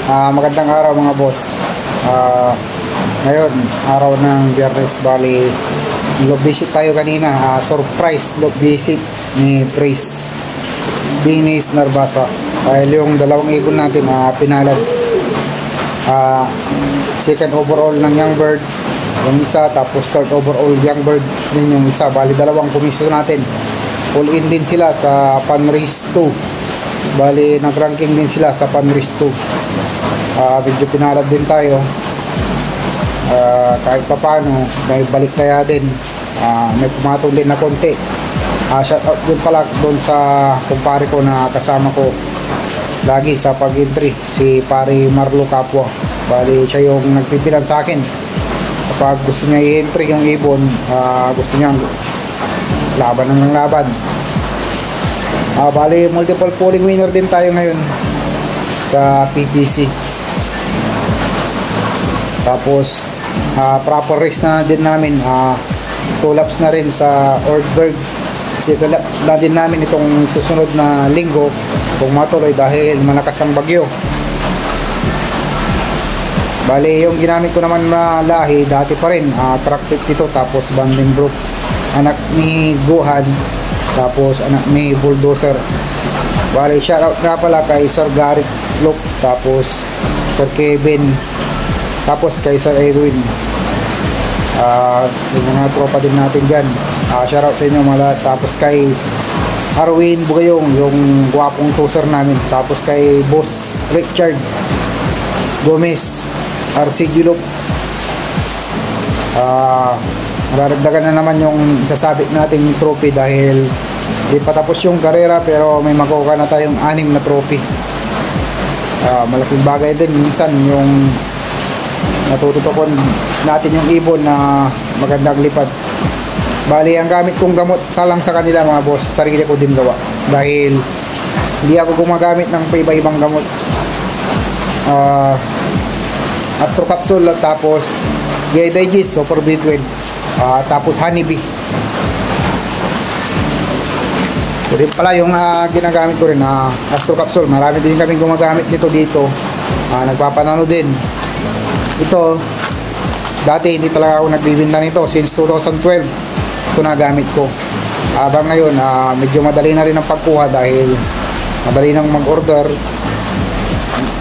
Magandang araw mga boss. Ngayon, araw ng Biyernes, bali love visit tayo kanina. Surprise love visit ni Praise Binis Narbasa. Dahil yung dalawang ibon natin pinalad. Second overall ng young bird yung isa, tapos third overall young bird din yung isa. Bali dalawang komisyon natin. All in din sila sa Panris 2. Bali nag-ranking din sila sa Panris 2. Medyo pinalad din tayo. Kahit pa paano may balik kaya din. May pumatong din na konti. Shout out din pala doon sa kumpare ko na kasama ko lagi sa pag-entry, si pare Marlo Capua. Bali siya yung nagpipilan sa akin kapag gusto niya i-entry yung ibon. Gusto niya laban ng laban. Bali multiple polling winner din tayo ngayon sa PPC. Tapos proper race na din namin. 2 laps na rin sa Ortberg. Second lap na din namin itong susunod na linggo kung matuloy dahil malakas ang bagyo. Bali yung ginamit ko naman na lahi dati pa rin, track 52 tapos Vandenbroek, anak ni Gohan, tapos anak ni Bulldozer. Bali shoutout nga pala kay Sir Garrett Look, tapos Sir Kevin, tapos kay Sir Edwin. Yung mga tropa din natin dyan, shoutout sa inyo mga lahat. Tapos kay Arwin Bugayong, yung gwapong toser namin. Tapos kay Boss Richard Gomez, RC Gilop. Mararagdagan na naman yung sasabit nating trophy dahil di pa tapos yung karera pero may makuha na tayong 6 na trophy. Malaking bagay din minsan yung natututukan natin yung ibon na magandang lipad. Bali ang gamit kong gamot salang sa kanila mga boss, sarili ko din gawa dahil hindi ako gumagamit ng iba-ibang gamot. Astro Capsule, tapos Gay Digest, Super B12, tapos Honeybee. Ito rin pala yung ginagamit ko rin, Astro Capsule. Marami din kaming gumagamit nito dito. Nagpapanano din. Ito, dati hindi talaga ako nagbibinta nito. Since 2012, ito na gamit ko. Habang ngayon, medyo madali na rin ang pagkuha dahil madali nang mag-order.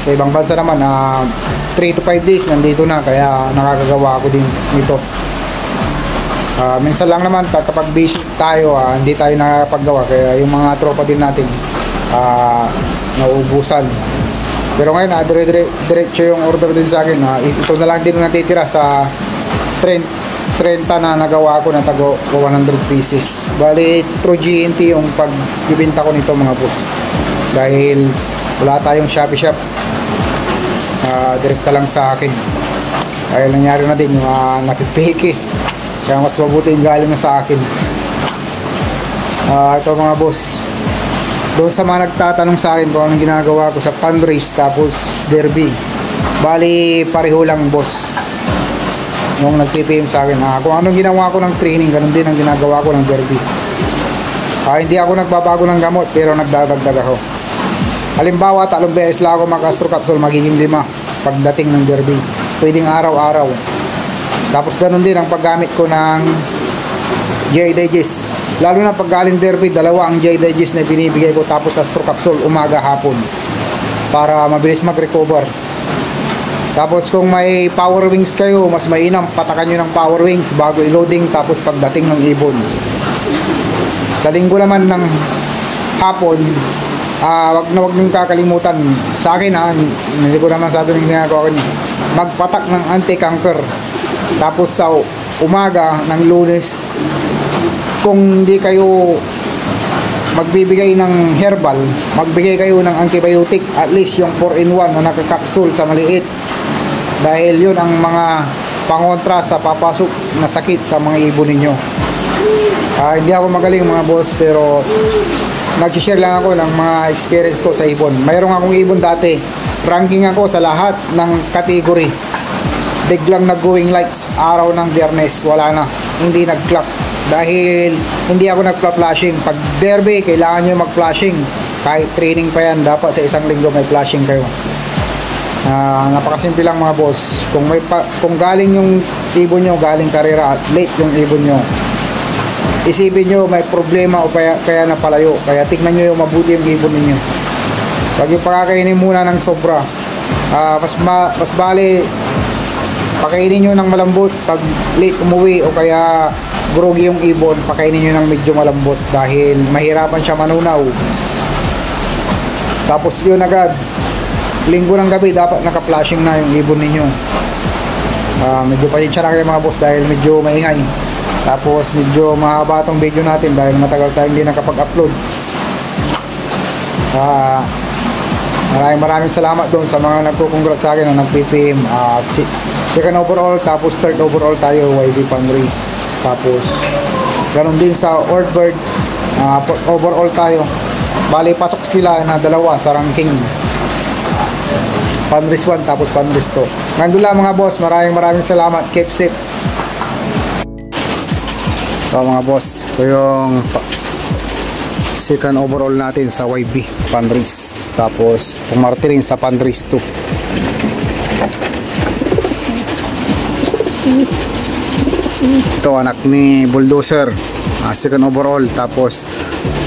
Sa ibang bansa naman, 3 to 5 days nandito na, kaya nakakagawa ako din nito. Minsan lang naman kapag busy tayo, hindi tayo nakapaggawa, kaya yung mga tropa din natin nauubusan. Pero ngayon diretso yung order din sa akin. Ito na lang din natitira sa 30 na nagawa ko na tago 100 pieces. Bali through GNT yung pagbibinta ko nito mga boss, dahil wala tayong Shopee shop. Direkta lang sa akin. Dahil nangyari na din yung napipiki, kaya mas mabuti yung galing na sa akin. Ito mga boss, doon sa mga nagtatanong sa akin kung anong ginagawa ko sa fundraise tapos derby, bali pareho lang boss. Nung nag-PPM sa akin, kung anong ginawa ko ng training, ganun din ang ginagawa ko ng derby. Hindi ako nagbabago ng gamot pero nagdadagdag ako. Halimbawa 3 beses lang ako mag-Astro Capsule, magiging 5 pagdating ng derby. Pwedeng araw-araw. Tapos ganun din ang paggamit ko ng J Digest. Lalo na pag galing derby, 2 ang J Digest na binibigay ko, tapos Astro Capsule umaga hapon para mabilis mag-recover. Tapos kung may power wings kayo, mas mainam patakan nyo ng power wings bago i-loading, tapos pagdating ng ibon. Sa linggo naman ng hapon, wag niyong kakalimutan sa akin, hindi ko naman sabi ng ginagawa ko niya, magpatak ng anti-canker. Tapos sa umaga ng Lunes, kung hindi kayo magbibigay ng herbal, magbigay kayo ng antibiotic, at least yung 4-in-1 na nakakapsul sa maliit, dahil yun ang mga pangontra sa papasok na sakit sa mga ibon ninyo. Hindi ako magaling mga boss, pero nag-share lang ako ng mga experience ko sa ibon. Mayroon akong ibon dati, ranking ako sa lahat ng category. Biglang nag-going lights araw ng Biyernes, wala na, hindi nag-clock dahil hindi ako nagpa-flashing. Pag derby, kailangan nyo mag-flashing. Kahit training pa yan, dapat sa isang linggo may flashing kayo. Napakasimple lang mga boss. Kung galing yung ibon nyo, galing karera at late yung ibon nyo, isipin nyo may problema o kaya napalayo. Kaya tignan nyo yung mabuti yung ibon ninyo. Huwag yung pakakainin muna ng sobra. Mas bali pakainin nyo ng malambot pag late umuwi o kaya groggy yung ibon, pakainin nyo ng medyo malambot dahil mahirapan siya manunaw. Tapos yun agad, linggo ng gabi dapat naka-flashing na yung ibon ninyo. Medyo pasensya na kayo mga boss dahil medyo maingay. Tapos medyo mahaba tong video natin dahil matagal tayong hindi nakapag-upload. Maraming salamat doon sa mga nagko-congrats sa akin na nag-PPM. Second overall, tapos third overall tayo, YB Fundraise. Tapos ganoon din sa Ortbird, overall tayo. Bali pasok sila na dalawa sa ranking. Fundraise 1 tapos Fundraise 2. Nandun lang mga boss, maraming salamat. Keep safe. So mga boss, ito yung second overall natin sa YB Fundraise. Tapos pumarte rin sa Fundraise 2. Ito anak ni Bulldozer, second overall. Tapos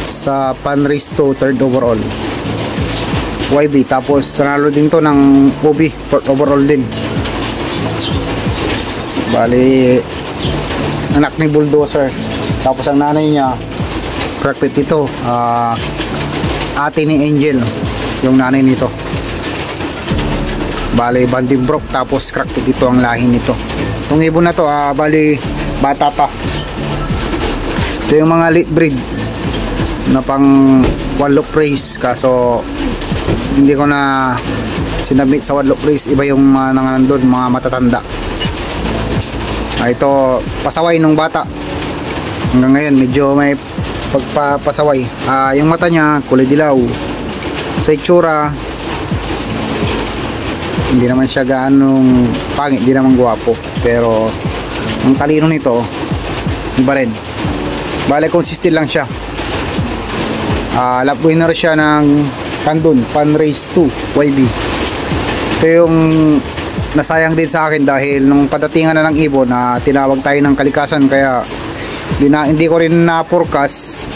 sa Fundraise 2, third overall YB. Tapos nanalo din to ng OB, fourth overall din. Bali anak ni Bulldozer. Tapos ang nanay niya correct ito, ate ni Angel yung nanay nito. Bali Bandim Brook. Tapos correct ito ang lahi nito. Itong ibon na to bali bata pa. Ito yung mga late breed na pang Wadlock Race, kaso hindi ko na sinabit sa Wadlock Race. Iba yung mga nanganandun, mga matatanda. Ito pasaway nung bata. Hanggang ngayon medyo may pagpapasaway. Yung mata niya kulay dilaw. Sa itsura hindi naman siya gaanong pangit, hindi naman gwapo, pero ang talino nito iba rin. Bale consistent lang siya. Lap winner siya ng Tandun Fundraise 2 YB. Ito yung nasayang din sa akin dahil nung padatingan na ng ibon tinawag tayo ng kalikasan, kaya hindi ko rin na-forecast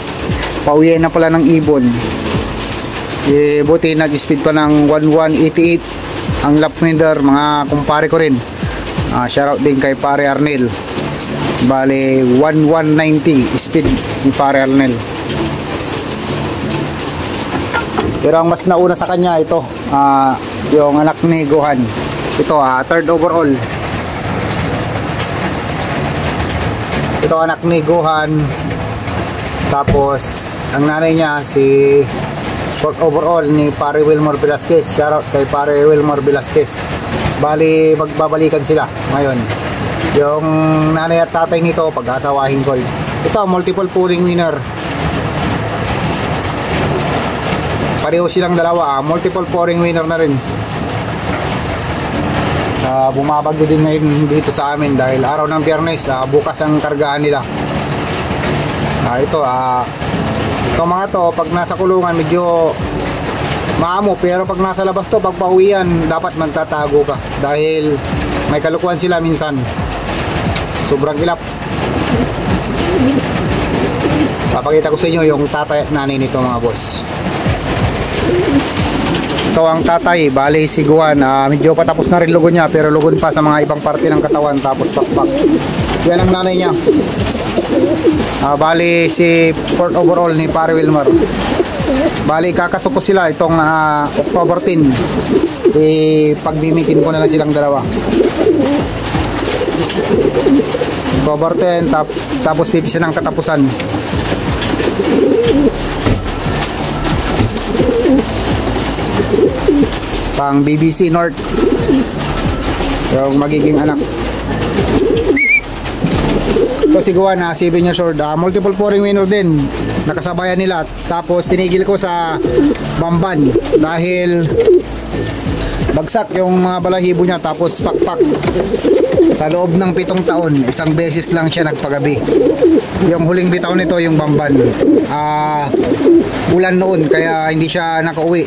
pauwiin na pala ng ibon. Buti nag-speed pa ng 1188 ang lap winner, mga kumpare ko rin. Shoutout din kay pare Arnel. Bale 1190 speed ni pare Arnel. Pero ang mas nauna sa kanya ito, yung anak ni Gohan. Ito third overall. Ito anak ni Gohan. Tapos ang nanay niya si fourth overall ni pare Wilmore Velasquez. Shoutout kay pare Wilmore Velasquez. Bali magbabalikan sila ngayon. Yung nanay at tatay nito pag-asawahin ko. Ito multiple pooling winner. Pareho silang dalawa, multiple pooling winner na rin. Bumabagyo din ngayon dito sa amin dahil araw ng Biyernes, bukas ang kargahan nila. Ito mga to pag nasa kulungan medyo maamo, pero pag nasa labas to, pag pauwian dapat magtatago ka dahil may kalukuhan sila minsan. Sobrang ilap. Papakita ko sa inyo yung tatay at nanay nito mga boss. Ito ang tatay, bali si Guan. Medyo patapos na rin lugon niya, pero lugon pa sa mga ibang parte ng katawan. Tapos pakpak. Yan ang nanay niya. Bali si fourth overall ni pare Wilmar. Bali kakasuko sila itong October 10. Pagbimitin ko na lang silang dalawa. October 10 tapos pipisa ng katapusan. Pang BBC North yung magiging anak. So si Guan 7 years old, multiple pouring winner din, nakasabayan nila. Tapos tinigil ko sa Bamban dahil bagsak yung mga balahibo niya. Tapos pakpak sa loob ng 7 taon, isang beses lang siya nagpagabi. Yung huling bitaw nito yung Bamban, ulan noon kaya hindi siya nakauwi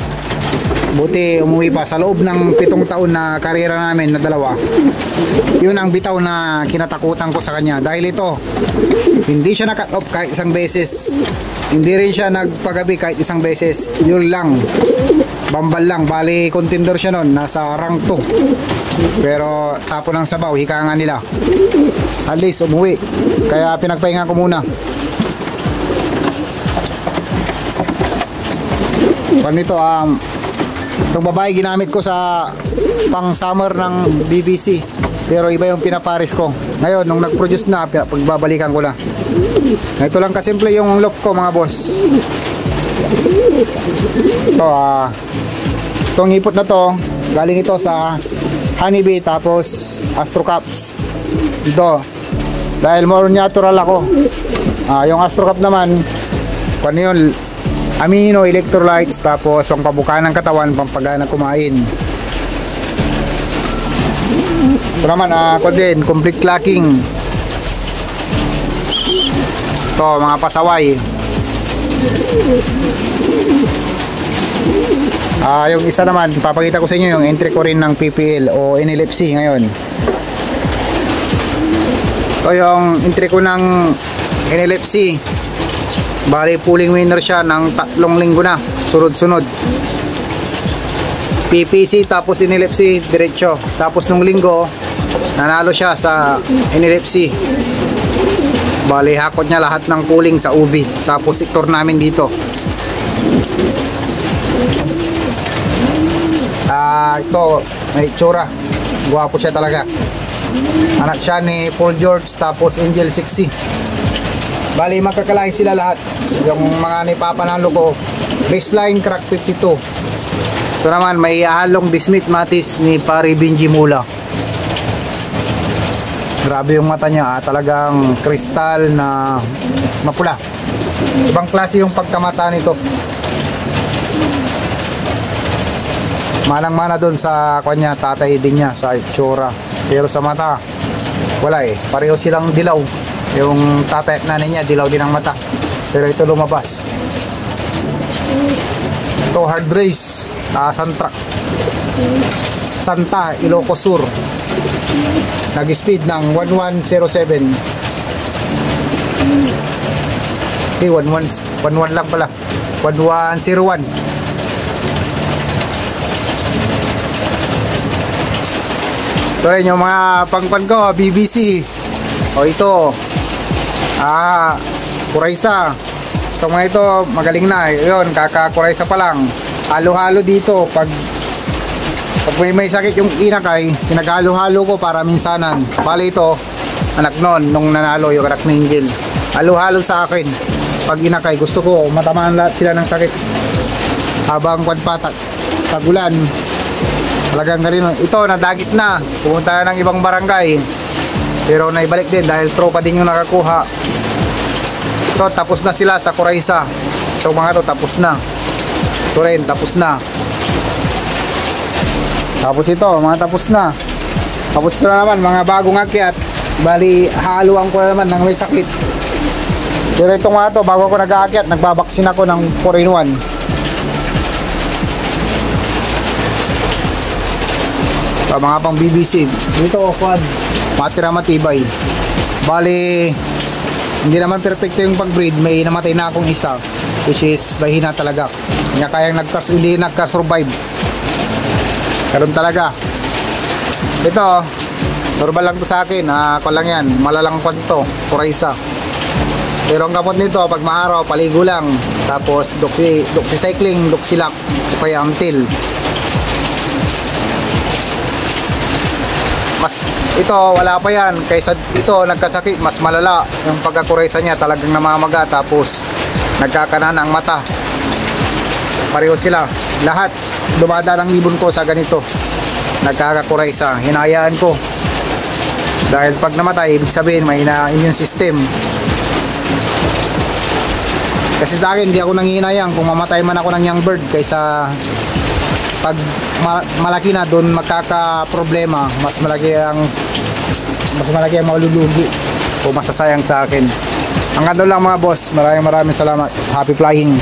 Buti umuwi pa sa loob ng 7 taon na karera namin na dalawa. Yun ang bitaw na kinatakutan ko sa kanya. Dahil ito, hindi siya na-cut off kahit isang beses. Hindi rin siya nagpagabi kahit isang beses. Yun lang. Bambal lang. Bali, contender siya nun. Nasa rank 2. Pero tapo ng sabaw, hika nga nila. At least umuwi. Kaya pinagpahinga ko muna. Panito, itong babae ginamit ko sa pang summer ng BBC. Pero iba yung pinapares ko. Ngayon, nung nag-produce na, pagbabalikan ko na. Ito lang kasimple yung loft ko, mga boss. Ito, itong ipot na to, galing ito sa Honeybee, tapos Astro Caps. Ito, dahil more natural ako. Yung Astro Cap naman, kung yun, amino, electrolytes, tapos pampabuka ng katawan, pampagana kumain. Ito naman, ako din, complete clocking. Ito, mga pasaway. Yung isa naman, papakita ko sa inyo yung entry ko rin ng PPL o NLFC ngayon. Ito yung entry ko ng NLFC. Bali, pulling winner siya ng 3 linggo na, sunod-sunod. PPC tapos NLFC diretso. Tapos nung linggo, nanalo siya sa NLFC. Bali, hakot niya lahat ng pulling sa ubi. Tapos sektor namin dito. Ito, may itsura. Guwapo siya talaga. Anak siya ni Paul George tapos Angel Sexy. Bali, magkakalahi sila lahat. Yung mga ni Papa Nalo ko, baseline crack 52. Ito naman, may halong Dismit Matis ni Pari Benji Mula. Grabe yung mata niya, talagang kristal na mapula. Ibang klase yung pagkamata nito. Manang-mana doon sa kanya, tatay din niya sa itsura. Pero sa mata, wala eh. Pareho silang dilaw. Yung tatay at nanay niya, dilaw din ang mata. Pero ito lumabas. Ito, hard race. Santa, Ilocos Sur. Nag-speed ng 1107. Okay, 11 lang pala. 1101. Ito rin yung mga pangpan ko, BBC. O ito, Kuraysa. Itong mga ito, magaling na. Yun, kaka-Kuraysa pa lang. Halo-halo dito. Pag may sakit yung inakay, pinaghalo-halo ko para minsanan. Bali ito, anak nun, nung nanalo yung anak ni Angel. Halo-halo sa akin. Pag inakay, gusto ko, matamaan lahat sila ng sakit. Habang kwadpatak, tagulan. Talagang ganun. Ito, nadagit na. Pumunta ng ibang barangay. Pero naibalik din dahil tropa din yung nakakuha. Ito, tapos na sila sa Kuraysa. Ito mga to, tapos na. Ito rin, tapos na. Tapos ito, mga tapos na. Tapos ito na naman, mga bagong akyat. Bali, haluan ko na naman ng may sakit. Pero ito mga to, bago ako nag-aakyat, nagbabaksin ako ng 4-in-1. Mga pang BBC. Dito, quad. Matira matibay. Bali, hindi naman perfecto yung pag-breed. May namatay na akong isa, which is mahina talaga. Kaya hindi nagka-survive. Karon talaga. Ito, normal lang to sa akin. Ako lang yan. Malalang kwan to. Kuraysa. Pero ang gamot nito, pag maaraw, paligo lang. Tapos, doxycycline, doxylac, o kaya amtil. Mas ito, wala pa yan. Kaysa ito, nagkasakit, mas malala. Yung pagkakuraysa niya, talagang namamaga. Tapos, nagkakana ng mata. Pareho sila. Lahat, dumadaan ang ibon ko sa ganito. Nagkakakuraysa. Hinayaan ko. Dahil pag namatay, ibig sabihin, may immune system. Kasi sa akin, hindi ako nanghihinayang kung mamatay man ako ng young bird. Kaysa pag malaki na doon magkaka-problema, mas malaki ang malulugi o masasayang sa akin. Ang ganda lang mga boss, maraming salamat. Happy flying.